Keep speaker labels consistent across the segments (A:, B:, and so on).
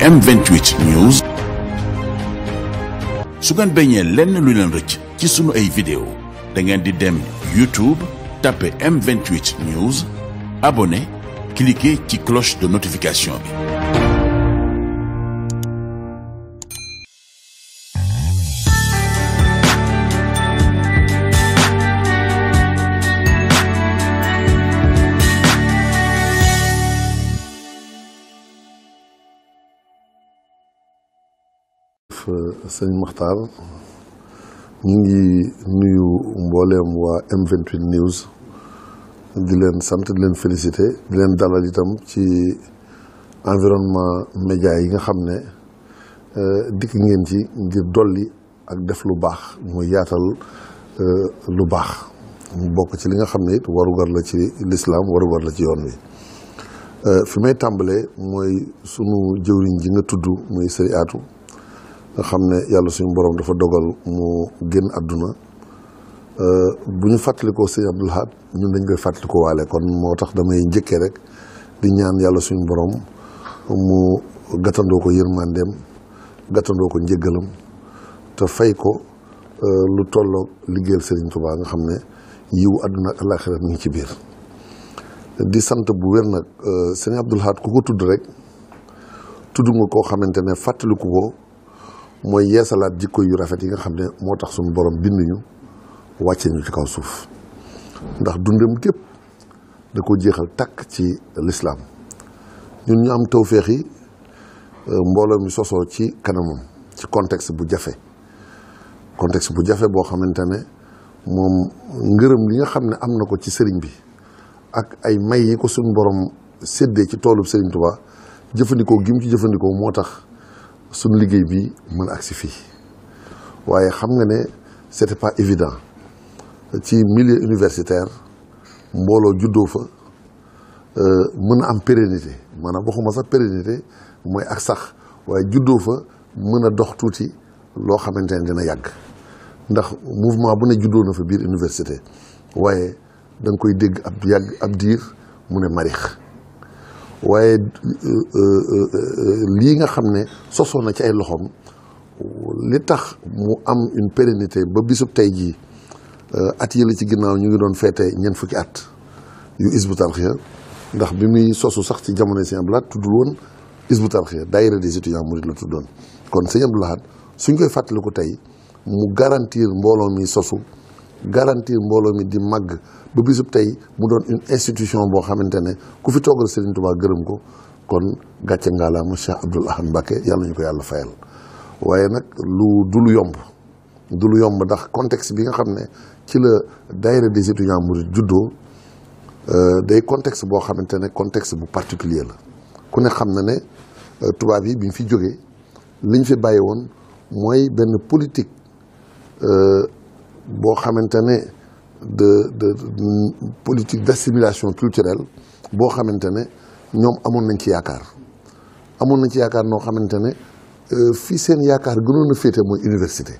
A: M28 News. su ngeen bañee lenn lu leen rëcc ci sunu ay vidéo da ngeen di dem YouTube tapé M28 News abonné cliquer ci cloche de notification bi.
B: sëñ Makhtar ñu ngi nuyu mbooleem waa M28 News di leen sant di leen félicité di leen dalal itam ci environnement média yi nga xam ne dikk ngeen ci ngir dolli ak def lu baax mooy yaatal lu baax mu bokk ci li nga xam ne it warugar la ci lislaam warugar la ci yoon wi. fi may tàmbalee mooy sunu jëwriñ ji nga tudd muy Sëriñ Aatu nga xam ne yàlla suñu borom dafa dogal mu génn àdduna bu ñu fàttalikoo sëñ Abdou Lahad ñun dañ koy fàttalikoo waale kon moo tax damay njëkkee rek di ñaan yàlla suñu borom mu gàttandoo ko yërmandeem gàttandoo ko njëggalam te fay ko lu tolloog liggéeyal Serigne Touba nga xam ne yiwu àdduna ak àllaaxira mi ngi ci biir. di sant bu wér nag sëñ Abdou Lahad ku ko tudd rek tudd nga koo xamante ne fàttaliku ko mooy yeesalaat jikko yu rafet yi nga xam ne moo tax suñu borom bind ñu wàcce ñu ci kaw suuf ndax dundam gépp da ko jeexal takk ci lislaam ñun ñu am tawféex yi mbooloo mi sosoo ci kanamam ci contexte bu jafe boo xamante ne moom ngërëm li nga xam ne am na ko ci sëriñ bi ak ay may yi ko suñu borom séddee ci toolub Sëriñ Tuubaa jëfandikoo gi mu ci jëfandikoo moo tax suñu liggéey bi mën a agsi fii waaye xam nga ne c'était pas évident ci milieu universitaire mbooloo juddoo fa mën a am pérennité maanaam waxuma sax pérennité mooy ak sax waaye juddoo fa mën a dox tuuti loo xamante ne dina yàgg ndax mouvement bu ne juddoo na fa biir université waaye da nga koy dégg ab diir mu ne marix waaye lii nga xam ne sosoon na ci ay loxoom li tax mu am une pérennité ba bisub tey jii at yële ci ginnaaw ñu ngi doon feete ñeent fukki at yu Hizbut Tarqiyyah ndax bi muy sosu sax ci jamono Sëñ Abdou Lahad tuddul woon Hizbut Tarqiyyah daayira des étudiants mourides la tuddoon kon Sëñ Abdou Lahad suñ koy fàttaliku tey mu garantir mbooloo mi sosu garantir mbooloo mi di màgg ba bisub tey mu doon une institution boo xamante ne ku fi toogal Serigne Touba gërëm ko kon gàcce ngaalaama Cheikh Abdoul Ahad Mbacké yàlla ñu ko yàlla fayal waaye nag du lu yomb ndax contexte bi nga xam ne ci la daayira des étudiants mourides juddoo day contexte boo xamante ne contexte bu particulier la ku ne xam na ne tubaab yi bi ñu fi jógee liñ fi bàyyi woon mooy benn politique boo xamante ne de politique d'assimilation culturelle boo xamante ne ñoom amoon nañ ci yaakaar noo xamante ne fii seen yaakaar gënoon a féete mooy université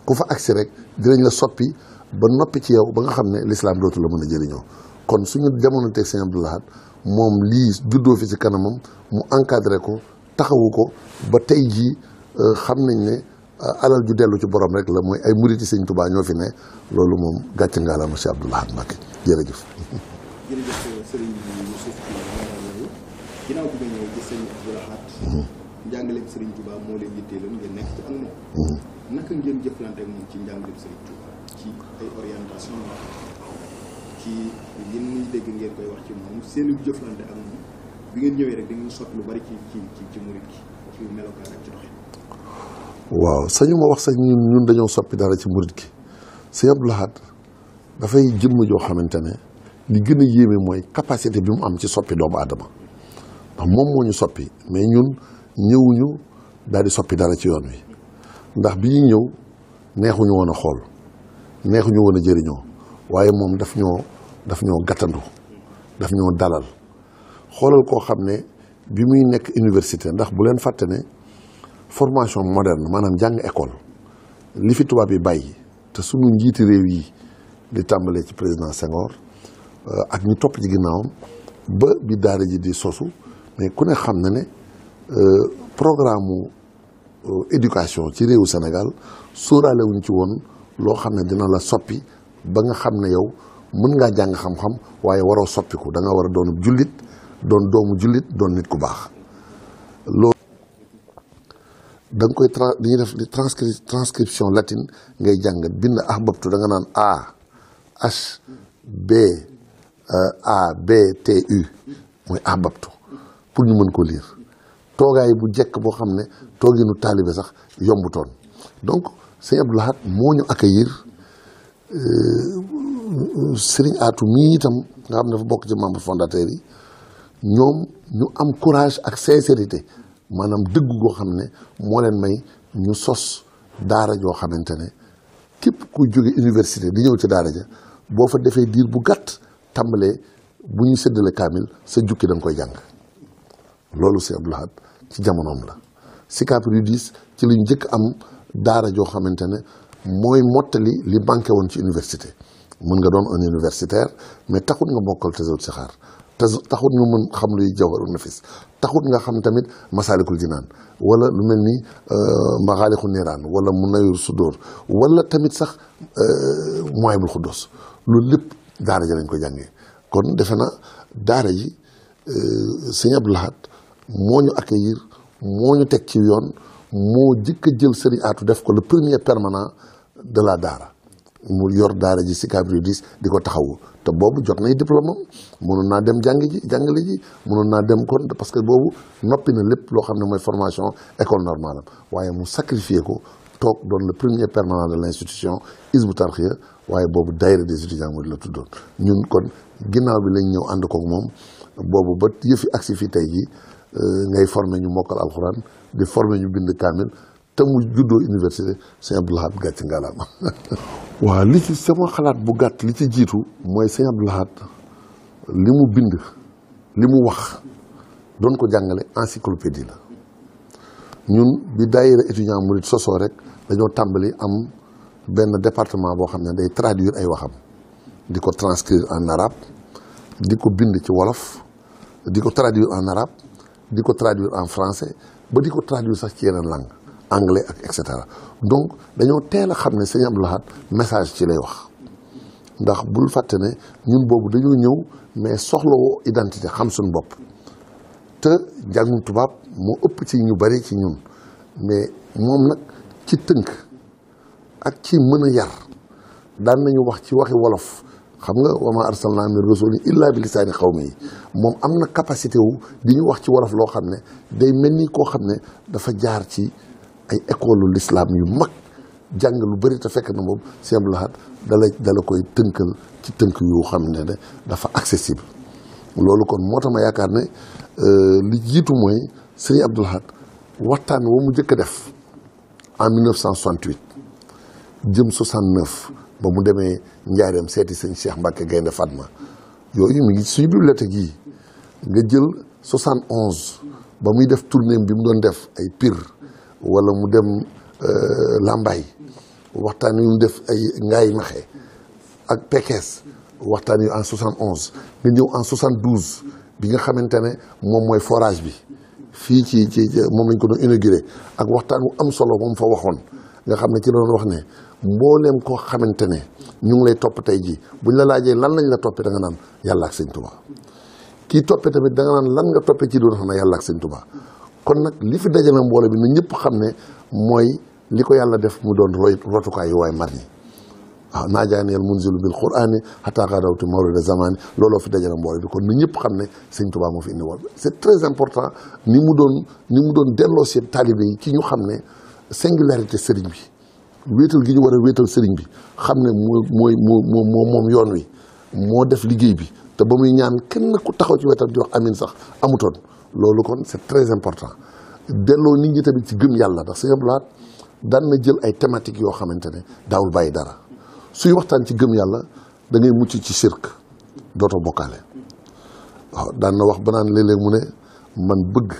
B: ku fa agsi rek dinañ la soppi ba noppi ci yow ba nga xam ne l'islam dootu la mën a jëriñoo kon suñu jamono teg Sëñ Abdou Lahad moom lii juddoo fi ci kanamam mu encadré ko taxawu ko ba tey jii xam nañ ne alal ju dellu ci borom rek la mooy ay muriti Sëñ Tuubaa ñoo fi ne loolu moom gàcce ngaalaama Cheikh Abdoul Ahad Mbacké jërëjëf.
C: jërëjëf sëriñ Youssouf yooyu ginnaaw bi nga ñëw ci Sëñ Abdoul Ahad njàngaleem Sëriñ Tuubaa moo leen yitteeloon ngeen nekk ci ak moom naka ngeen jëflante ak moom ci njàngaleem Sëriñ Tuubaa ci ay orientation ci yéen muy dégg ngeen koy wax ci moom seen jëflante ak moom bi ngeen ñëwee rek da ngeen sotti lu bari ci murit gi ci melokaan ak ci doxin.
B: waaw sañu ma wax sax ñun dañoo soppi dara ci murit gi Sëñ Abdou Lahad dafay jëmm joo xamante ne li gën a yéeme mooy capacité bi mu am ci soppi doomu aadama ndax moom moo ñu soppi mais ñun ñëwuñu daal di soppi dara ci yoon wi ndax bi ñu ñëw neexuñu woon a xool neexuñu woon a jëriñoo waaye moom daf ñoo gàttandu daf ñoo dalal xoolal koo xam ne bi muy nekk université ndax bu leen fàtte ne formation moderne maanaam jàng école li fi tubaab yi bàyyi te sunu njiiti réew yi di tàmbalee ci président Senghor ak ñu topp ci ginnaawam ba bi daara ji di sosu mais ku ne xam na ne programme éducation ci réewu Sénégal sóoraale wuñ ci woon loo xam ne dina la soppi ba nga xam ne yow mën ngaa jàng xam-xam waaye waroo soppiku da nga war a doon jullit doon doomu jullit doon nit ku baax loolu da nga koy dañuy def transcription latine ngay jàng bind ahbabtu da nga naan H B A B T U mooy ahbabtu pour ñu mën ko lire toogaay bu jekk boo xam ne tooginu taalibe sax yombutoon donc sëñ Abdou Lahad moo ñu accueillir Serigne Atou mii itam nga xam ne dafa bokk ci membre fondateur yi ñoom ñu am courage ak sincérité maanaam dëgg goo xam ne moo leen may ñu sos daara joo xamante ne képp ku jóge université di ñëw ci daara ja boo fa defee diir bu gàtt tàmbalee bu ñu séddale kaamil sa jukki da nga koy jàng loolu sëñ Abdou Lahad ci jamonoom la Sicap Rue 10 ci lañ njëkk am daara joo xamante ne mooy mottali li manqué woon ci université mën nga doon un universitaire mais taxut nga mokkal Tazawudu Sixaar taxut nga mën xam luy Jawharun Nafis taxut nga xam tamit Masaalikul Jinaan wala lu mel ni Maxaalixu Niiraan wala Munawwirus Sudur wala tamit sax Mawaahibul Quddus loolu lépp daara ji lañ ko jàngee kon defe na daara ji sëñ Abdou Lahad moo ñu accueillir moo ñu teg ci yoon moo jëkk a jël Serigne Atou def ko le premier permanent de la daara mu yor daara ji Sicap Rue 10 di ko taxawu te boobu jot nay diplôme am mënoon naa dem jàngale ji mënoon naa dem kon parce que boobu noppi na lépp loo xam ne mooy formation école normale am waaye mu sacrifié ko toog doon le premier permanent de l' institution Hizbut Tarqiyyah waaye boobu daayira des étudiants moo di la tuddoon ñun kon ginnaaw bi lañ ñëw ànd koog moom boobu ba yëfi agsi fii tey jii ngay formé ñu mokkal alxuraan di formé ñu bind kaamil te mu juddoo université sëñ Abdou Lahad gàcc ngalaama waaw li ci sama xalaat bu gàtt li ci jiitu mooy sëñ Abdou Lahad li mu bind li mu wax doon ko jàngale encyclopédie la ñun bi daayira étudiant murid sosoo rek dañoo tàmbali am benn département boo xam ne day traduire ay waxam di ko transcrire en arabe di ko bind ci wolof di ko traduire en arabe di ko traduire en français ba di ko traduire sax ci yeneen langue anglais ak et cetera donc dañoo teel a xam ne sëñ Abdou Lahad message ci lay wax ndax bul fàtte ne ñun boobu dañoo ñëw mais soxlawoo identité xam suñu bopp te njàngum tubaab moo ëpp ci ñu bari ci ñun mais moom nag ci tënk ak ci mën a yar daan nañu wax ci waxi wolof xam nga wa maa arsalnaa min rasuulin illaa bi lisaani qawmihi moom am na capacité wu di ñu wax ci wolof loo xam ne day mel ni koo xam ne dafa jaar ci ay école l'islam yu mag jàng lu bëri te fekk na moom sëñ Abdou Lahad dala koy tënkal ci tënk yu xam ne ne dafa accessible loolu kon moo tax ma yaakaar ne li jiitu mooy sëñ Abdou Lahad waxtaan wa mu njëkk a def en 1968 jëm 69 ba mu demee Njaareem seeti sëñ Cheikh Mbacke Gaynde Fatma yooyu mi ngi suñu bibliothèque yi nga jël 71 ba muy def tournée bi mu doon def ay Pire wala mu dem Lambaye waxtaan yu mu def ay Ngaay Maxe ak Pekes waxtaan yu en 71 nga ñëw en 72 bi nga xamante ne moom mooy forage bi fii ci moom lañ ko doon inauguré ak waxtaan wu am solo moom fa waxoon nga xam ne ci la doon wax ne mbooleem koo xamante ne ñu ngi lay topp tey jii buñ la laajee lan lañ la toppee da nga naan yàlla ak sëñ Tuba kii toppee tamit da nga naan lan nga toppee ci doon xam ne yàlla ak sëñ Tuba kon nag li fi dajale mbooloo bi na ñëpp xam ne mooy li ko yàlla def mu doon rotukaay yu waay mar ñi waaw naajaaniyal munzilu bil qur'ani hatta qadawtu mawlida zamani looloo fi dajale mbooloo bi kon na ñëpp xam ne sëñ Tuba moo fi indi woon c'est très important ni mu doon delloo si taalibe yi ci ñu xam ne singularité sëriñ bi wéetal gi ñu war a wéetal sëriñ bi xam ne moom yoon wi moo def liggéey bi te ba muy ñaan kenn ku taxaw ci wetam di wax amin sax amutoon loolu kon c'est très important delloo nit ñi tamit ci gëm yàlla ndax sëñ Abdou Lahad daan na jël ay thématiques yoo xamante ne daawul bàyyi dara suy waxtaan ci gëm yàlla da ngay mucc ci shirk dootoo bokkaale waaw daan na wax ba naan léeg-léeg mu ne man bëgg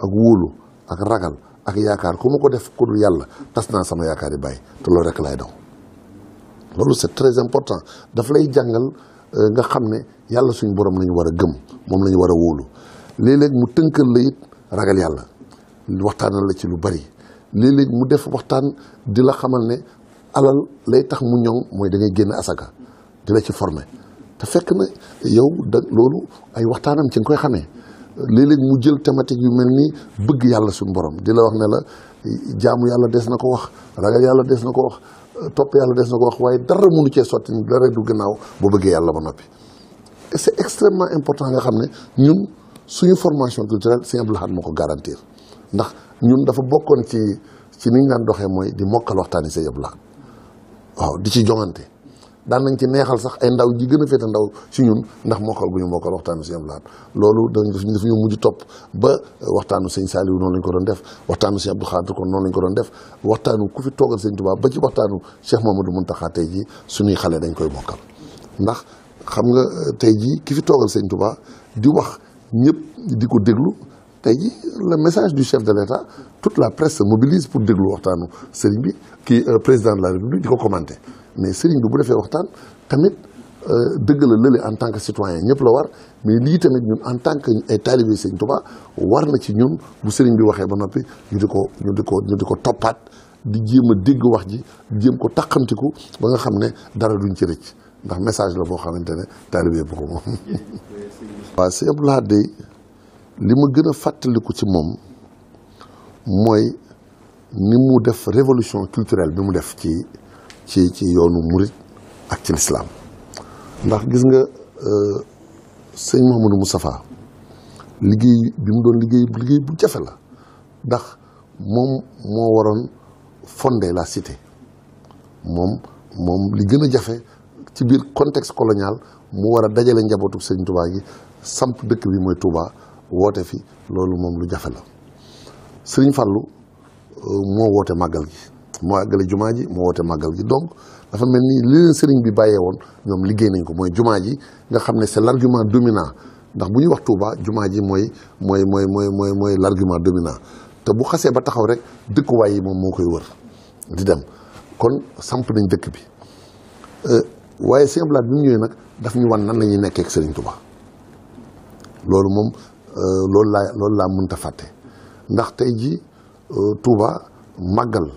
B: ak wóolu ak ragal ak yaakaar ku ma ko def ku dul yàlla tas naa sama yaakaar yi bàyyi te loolu rek laay daw loolu c'est très important daf lay jàngal nga xam ne yàlla suñu borom la ñu war a gëm moom la ñu war a wóolu léeg-léeg mu tënkal la it ragal yàlla waxtaanal la ci lu bari léeg-léeg mu def waxtaan di la xamal ne alal lay tax mu ñoŋ mooy da ngay génn asaka di la ci former te fekk na yow da loolu ay waxtaanam ci nga koy xamee léeg-léeg mu jël thématique yu mel ni bëgg yàlla suñu borom di la wax ne la jaamu yàlla des na ko wax ragal yàlla des na ko wax topp yàlla des na ko wax waaye dara mënu cee sotti dara du gannaaw boo bëggee yàlla ba noppi. Et c'est extrêmement important nga xam ne ñun suñu formation culturelle Sëñ Abdou Lahad moo ko garantir ndax ñun dafa bokkoon ci ni ñu daan doxee mooy di mokkal waxtaani Sëñ Abdou Lahad waaw di ci joŋante daan nañ ci neexal sax ay ndaw ji gën a féete ndaw ci ñun ndax mokkal gu ñu mokkal waxtaanu Sëñ Abdou Lahad loolu dafa ñu mujj topp ba waxtaanu Sëñ Saliou noonu lañ ko doon def waxtaanu Sëñ Abdou Khadre kon noonu lañ ko doon def waxtaanu ku fi toogal Sëñ Touba ba ci waxtaanu Cheikh Mamadou Mountakha tey jii suñuy xale dañ koy mokkal ndax xam nga tey jii ki fi toogal Sëñ Touba di wax ñëpp di ko déglu tey jii le message du chef de l'État toute la presse se mobilise pour déglu waxtaanu sëriñ bi kii président de la République di ko commenter mais sëriñ bi bu defee waxtaan tamit dëgg la lële en tant que citoyen ñëpp la war mais lii tamit ñun en tant que ay talibé Sëriñ Tuubaa war na ci ñun bu sëriñ bi waxee ba noppi ñu di ko toppaat di jéem a dégg wax ji jéem ko taqamtiku ba nga xam ne dara duñ ci rëcc ndax message la boo xamante ne talibé bu ko moom. waaw Sëriñ Abdou Lahad day li ma gën a fàttaliku ci moom mooy ni mu def révolution culturelle bi mu def ci yoonu murit ak ci lislaam ndax gis nga sëñ Mouhamadou Moustapha liggéey bi mu doon liggéey bu jafe la ndax moom moo waroon fonder la cité moom li gën a jafe ci biir contexte colonial mu war a dajale njabootu sëñ Touba gi samp dëkk bi mooy Touba woote fi loolu moom lu jafe la sëriñ Fallou moo woote màggal gi moo àggale jumaa ji moo woote màggal gi donc dafa mel ni li leen sëriñ bi bàyyee woon ñoom liggéey nañ ko mooy jumaa ji nga xam ne c'est l'argument dominant ndax bu ñuy wax Touba jumaa ji mooy l'argument dominant te bu xasee ba taxaw rek dëkkuwaay yi moom moo koy wër di dem kon samp nañ dëkk bi waaye Sëñ Abdou Lahad bi mu ñëwee nag daf ñu wan nan la ñuy nekkee ak sëriñ Touba loolu moom loolu laa mënta fàtte ndax tey ji Touba màggal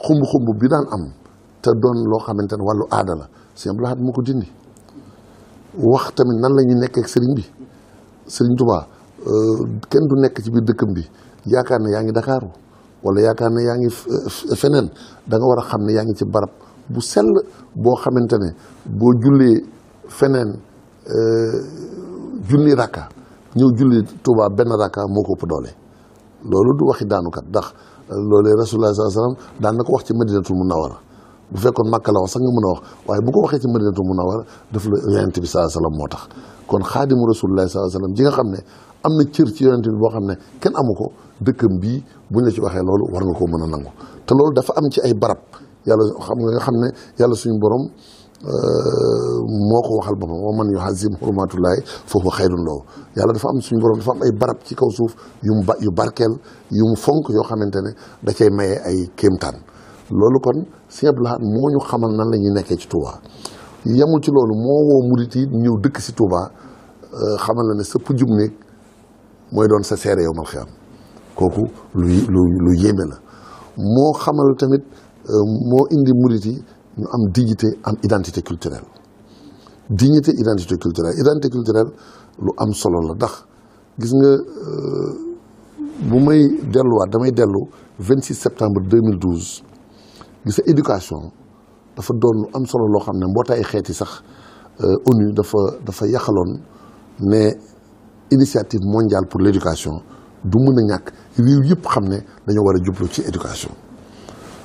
B: xumb bi daan am te doon loo xamante ne wàllu aada la Sëñ Abdou Lahad moo ko dindi wax tamit nan la ñuy nekkee ak sëriñ bi sëriñ Touba kenn du nekk ci biir dëkkam bi yaakaar ne yaa ngi Dakaaru wala yaakaar ne yaa ngi feneen da nga war a xam ne yaa ngi ci barab bu sell boo xamante ne boo jullee feneen junni rakka ñëw julli Touba benn rakka moo ko ëpp doole loolu du waxi daanukat ndax loolee Rasulullah sallallahu alayhi wasallam daan na ko wax ci Madinatul Munawwara bu fekkoon Makka la wax sax nga mën a wax waaye bu ko waxee ci Madinatul Munawwara daf la yonent bi sallallahu alayhi wasallam moo tax kon xaadimu Rasulullah sallallahu alayhi wasallam ji nga xam ne am na cër ci yonent bi boo xam ne kenn amu ko dëkkam bii buñ la ci waxee loolu war nga koo mën a nangu te loolu dafa am ci ay barab yàlla xam ne yàlla suñu borom moo ko waxal boppam wa man yu'azzim hurmatullahi fa huwa xayrun lahu yàlla dafa am suñu borom dafa am ay barab ci kaw suuf yu barkeel yu mu fonk yoo xamante ne da cay maye ay kéemtaan loolu kon Sëñ Abdou Lahad moo ñu xamal nan la ñuy nekkee ci Touba yemul ci loolu moo woo murit yi ñëw dëkk si Touba xamal la ne sa pujum néeg mooy doon sa seere yow mal xiyam kooku lu yéeme la moo xamal tamit moo indi murit yi ñu am dignité am identité culturelle identité culturelle lu am solo la ndax gis nga bu may delluwaat damay dellu 26 septembre 2012 gis nga éducation dafa doon lu am solo loo xam ne mbootaay xeeti sax ONU dafa yaxaloon ne initiative mondiale pour l'éducation du mën a ñàkk réew yëpp xam ne dañoo war a jublu ci éducation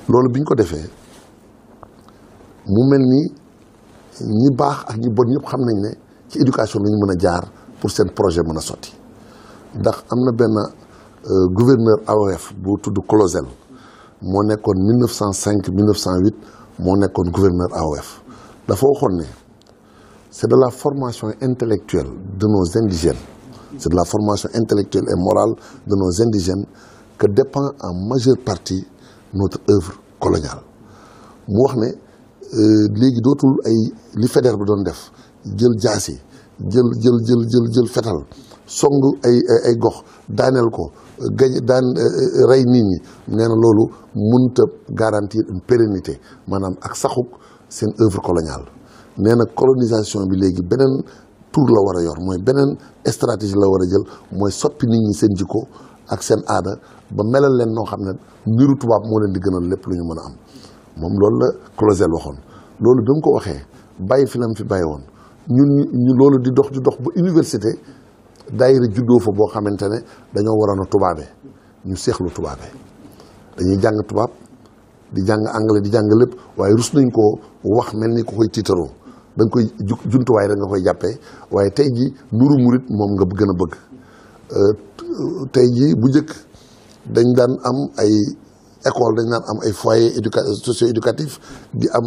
B: loolu bi ñu ko defee mu mel ni ñi baax ak ñi bon ñëpp xam nañ ne ci éducation la ñu mën a jaar pour seen projet mën a sotti ndax am na benn gouverneur AOF bu tudd Clausel moo nekkoon 1905 1908 moo nekkoon gouverneur AOF dafa waxoon ne c'est de la formation intellectuelle de nos indigènes c'est de la formation intellectuelle et morale de nos indigènes que dépend en majeure partie notre œuvre coloniale mu wax ne léegi dootul ay li Faidherbe bi doon def jël jaasi jël fetal song ay gox daaneel ko rey nit ñi nee na loolu mënut a garantir une pérennité maanaam ak saxuk seen œuvre coloniale. nee na colonisation bi léegi beneen tour la war a yor mooy beneen stratégie la war a jël mooy soppi nit ñi seen jikko ak seen aada ba melal leen noo xam ne niru tubaab moo leen di gënal lépp lu ñu mën a am moom loolu la Clausel waxoon. loolu bi mu ko waxee bàyyi fi lam fi bàyyi woon ñu loolu di dox ba université daayira juddoo fa boo xamante ne dañoo waroon a tubaabe ñu seexlu tubaabe dañuy jàng tubaab di jàng anglais di jàng lépp waaye rus nañ koo wax mel ni ko koy tiitaroo da nga koy jumtuwaay rek nga koy jàppee waaye tey ji nuru murit moom nga gën a bëgg. tey ji bu njëkk dañ daan am ay école dañ daan am ay foyer socio-éducatif di am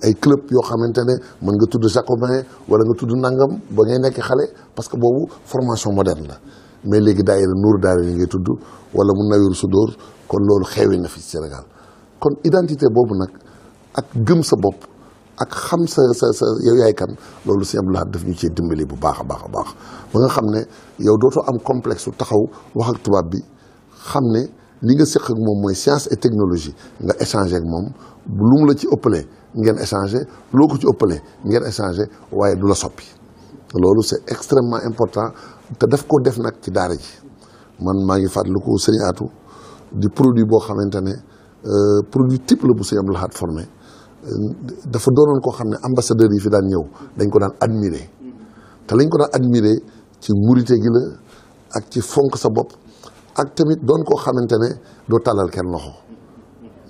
B: ay club yoo xamante ne mën nga tudd jacobin wala nga tudd nangam ba ngay nekk xale parce que boobu formation moderne la mais léegi daayira nuuru daara yi ngay tudd wala mu nawiru su dóor kon loolu xewi na fi Sénégal kon identité boobu nag ak gëm sa bopp ak xam sa yow yaay kan loolu Sëñ Abdou Lahad daf ñu cee dimbali bu baax a baax a baax ba nga xam ne yow dootoo am complexe su taxaw wax ak tubaab bi xam ne li nga séq ak moom mooy science et technologie nga échanger ak moom lu mu la ci ëppalee ngeen échanger loo ko ci ëppalee ngeen échanger waaye du la soppi loolu c'est extrêmement important te daf ko def nag ci daara ji man maa ngi fàttaliku Sëriñ Atou di produit boo xamante ne produit type la bu Sëñ Abdou Lahad formé dafa doonoon koo xam ne ambassadeurs yi fi daan ñëw dañ ko daan admirer te lañ ko daan admirer ci murite gi la ak ci fonk sa bopp ak tamit doon koo xamante ne doo tàllal kenn loxo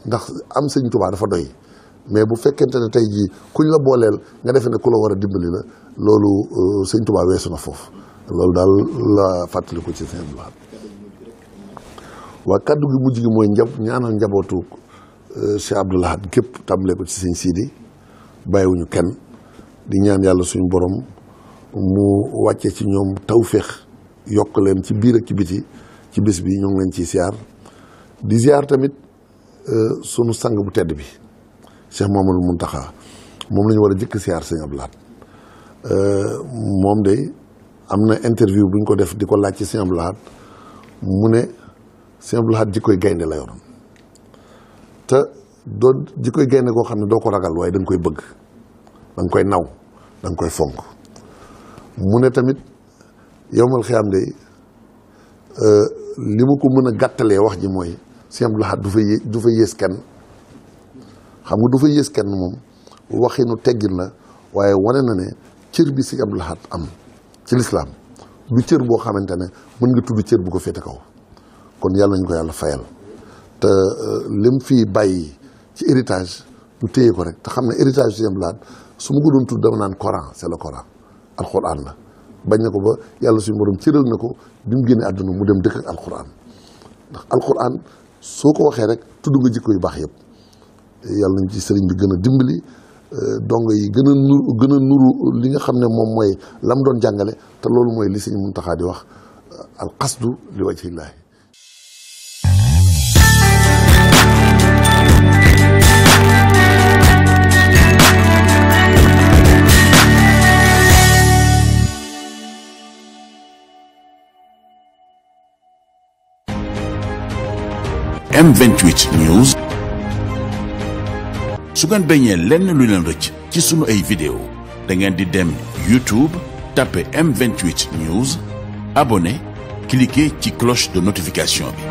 B: ndax am Sëñ Tuubaa dafa doy mais bu fekkente ne tey jii kuñ la booleel nga defee ne ku la war a dimbali la loolu Sëñ Tuubaa weesu na foofu loolu daal la fàttaliku ci Sëñ Abdou Lahad waa kaddu gi mujj gi mooy ñaanal njabootu Cheikh Abdou Lahad gépp tàmbalee ko ci Sëñ Sidi bàyyiwuñu kenn di ñaan yàlla suñu borom mu wàcce ci ñoom tawféex yokk leen ci biir ak ci biti ci bés bi ñoo ngi leen ciy ziar di ziar tamit sunu sang bu tedd bi Cheikh Mouhamadoul Mountakha moom la ñu war a jëkk ziar Sëñ Abdou Lahad moom de am na interview bu ñu ko def di ko laaj ci Sëñ Abdou Lahad mu ne Sëñ Abdou Lahad jikkoy gaynde la yoroon te doo jikkoy gaynde koo xam ne doo ko ragal waaye da nga koy bëgg da nga koy naw da nga koy fonk mu ne tamit yowmal xiyaam de li ma ko mën a gàttalee wax ji mooy Sëñ Abdou Lahad du fa yées kenn xam nga du fa yées kenn moom waxinu teggin la waaye wane na ne cër bi Sëñ Abdou Lahad am ci lislaam du cër boo xamante ne mën nga tudd cër bu ko féete kaw kon yàlla nañu ko yàlla fayal te lim fii bàyyi ci héritage ñu téye ko rek te xam ne héritage Sëñ Abdou Lahad su ma ko doon tudd dama naan Coran c'est le Coran alquran la bañ na ko ba yàlla suñu borom cëral na ko bi mu génne àdduna mu dem dëkk ak alquran ndax alquran soo ko waxee rek tudd nga jikko yu baax yëpp yàlla nañ ci sëriñ bi gën a dimbali dongo yi gën a nuru li nga xam ne moom mooy lam doon jàngale te loolu mooy li Sëñ Muntaxa di wax al qasdu li wajhillaahi.
A: M28 News su ngeen bañee lenn lu leen rëcc ci sunu ay vidéo da ngeen di dem YouTube tapé M28 News abonné cliquer ci cloche de notification bi